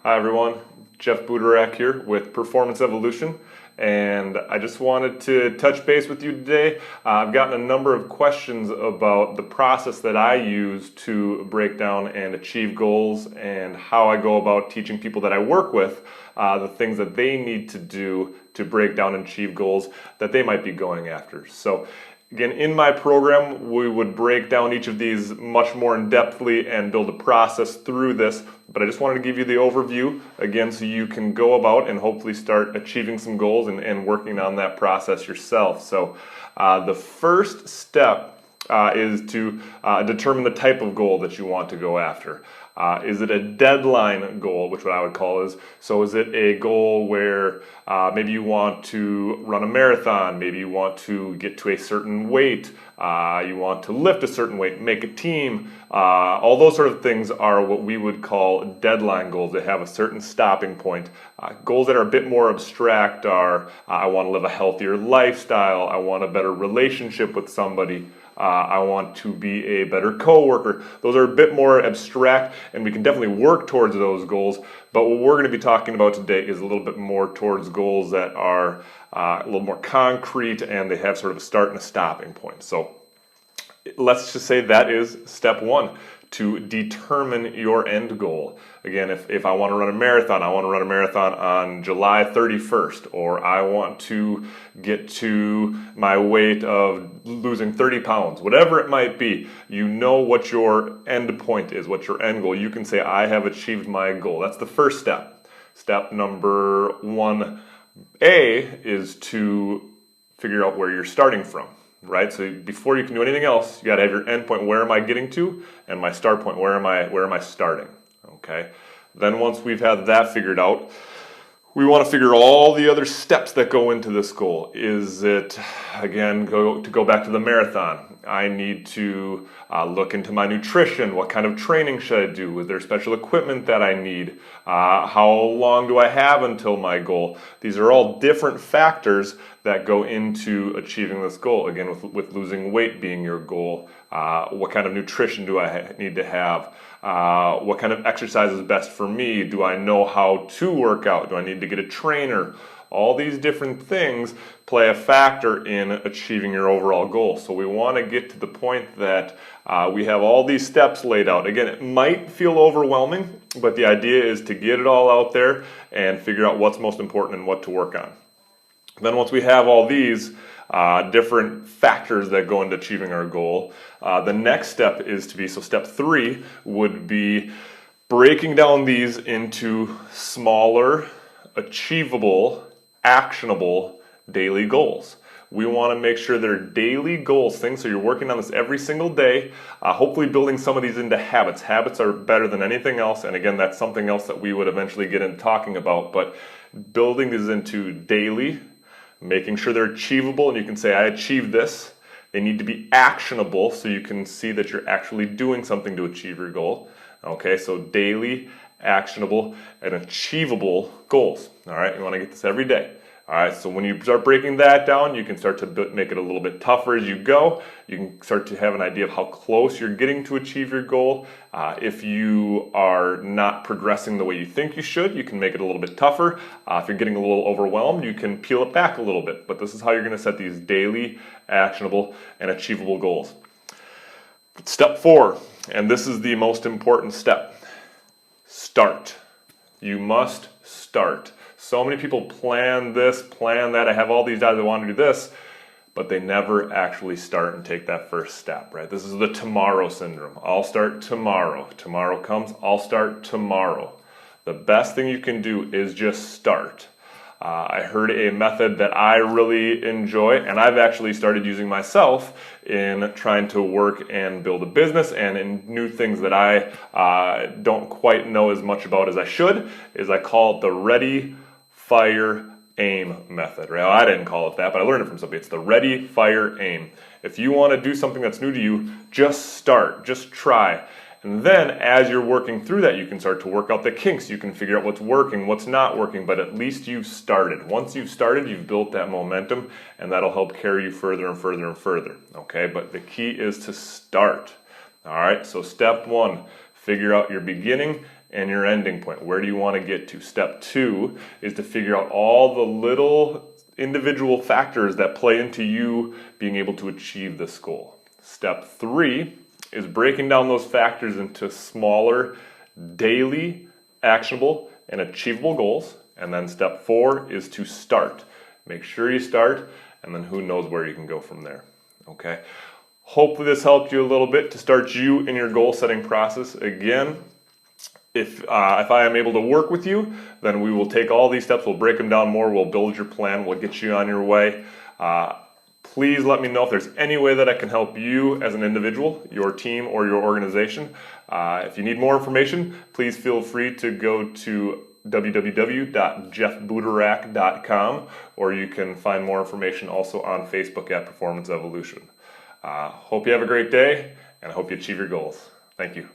Hi everyone, Jeff Butorac here with Performance Evolution, and I just wanted to touch base with you today. I've gotten a number of questions about the process that I use to break down and achieve goals and how I go about teaching people that I work with the things that they need to do to break down and achieve goals that they might be going after. So again, in my program, we would break down each of these much more in-depthly and build a process through this, but I just wanted to give you the overview, again, so you can go about and hopefully start achieving some goals and working on that process yourself. So the first step is to determine the type of goal that you want to go after. Is it a deadline goal, which what I would call is, so is it a goal where maybe you want to run a marathon, maybe you want to get to a certain weight, you want to lift a certain weight, make a team, all those sort of things are what we would call deadline goals. They have a certain stopping point. Goals that are a bit more abstract are, I want to live a healthier lifestyle, I want a better relationship with somebody, I want to be a better coworker. Those are a bit more abstract, and we can definitely work towards those goals, but what we're going to be talking about today is a little bit more towards goals that are a little more concrete and they have sort of a start and a stopping point. So let's just say that is step one, to determine your end goal. Again, if I want to run a marathon, I want to run a marathon on July 31st, or I want to get to my weight of losing 30 pounds, whatever it might be, you know what your end point is, what your end goal. You can say, I have achieved my goal. That's the first step. Step number 1A is to figure out where you're starting from. Right? So before you can do anything else, you got to have your end point, where am I getting to, and my start point, where am I starting? Okay. Then once we've had that figured out, we want to figure all the other steps that go into this goal. Is it, again, to go back to the marathon, I need to look into my nutrition. What kind of training should I do? Is there special equipment that I need? How long do I have until my goal? These are all different factors that go into achieving this goal. Again, with losing weight being your goal, what kind of nutrition do I need to have? What kind of exercise is best for me? Do I know how to work out? Do I need to get a trainer? All these different things play a factor in achieving your overall goal. So we want to get to the point that we have all these steps laid out. Again, it might feel overwhelming, but the idea is to get it all out there and figure out what's most important and what to work on. Then once we have all these different factors that go into achieving our goal, the next step is to be, so step 3 would be breaking down these into smaller, achievable, actionable daily goals. We want to make sure they're daily goals, things, so you're working on this every single day, hopefully building some of these into habits. Habits are better than anything else, and again, that's something else that we would eventually get into talking about, but building these into daily, making sure they're achievable, and you can say, I achieved this. They need to be actionable, so you can see that you're actually doing something to achieve your goal. Okay, so daily, actionable, and achievable goals. All right, you want to get this every day. All right, so when you start breaking that down, you can start to make it a little bit tougher as you go. You can start to have an idea of how close you're getting to achieve your goal. If you are not progressing the way you think you should, you can make it a little bit tougher. If you're getting a little overwhelmed, you can peel it back a little bit. But this is how you're going to set these daily, actionable, and achievable goals. Step 4, and this is the most important step. Start. You must start. So many people plan this, plan that. I have all these ideas, I want to do this, but they never actually start and take that first step, right? This is the tomorrow syndrome. I'll start tomorrow. Tomorrow comes, I'll start tomorrow. The best thing you can do is just start. I heard a method that I really enjoy, and I've actually started using myself in trying to work and build a business and in new things that I don't quite know as much about as I should, is I call it the ready, fire, aim method. Right? Well, I didn't call it that, but I learned it from somebody. It's the ready, fire, aim. If you want to do something that's new to you, just start, just try. And then as you're working through that, you can start to work out the kinks. You can figure out what's working, what's not working, but at least you've started. Once you've started, you've built that momentum, and that'll help carry you further and further and further. Okay, but the key is to start. All right, so step 1, figure out your beginning and your ending point. Where do you want to get to? Step 2 is to figure out all the little individual factors that play into you being able to achieve this goal. Step 3 is breaking down those factors into smaller, daily, actionable, and achievable goals. And then step 4 is to start. Make sure you start, and then who knows where you can go from there. Okay? Hopefully this helped you a little bit to start you in your goal setting process. Again, if I am able to work with you, then we will take all these steps, we'll break them down more, we'll build your plan, we'll get you on your way. Please let me know if there's any way that I can help you as an individual, your team, or your organization. If you need more information, please feel free to go to www.jeffbutorac.com, or you can find more information also on Facebook at Performance Evolution. Hope you have a great day, and I hope you achieve your goals. Thank you.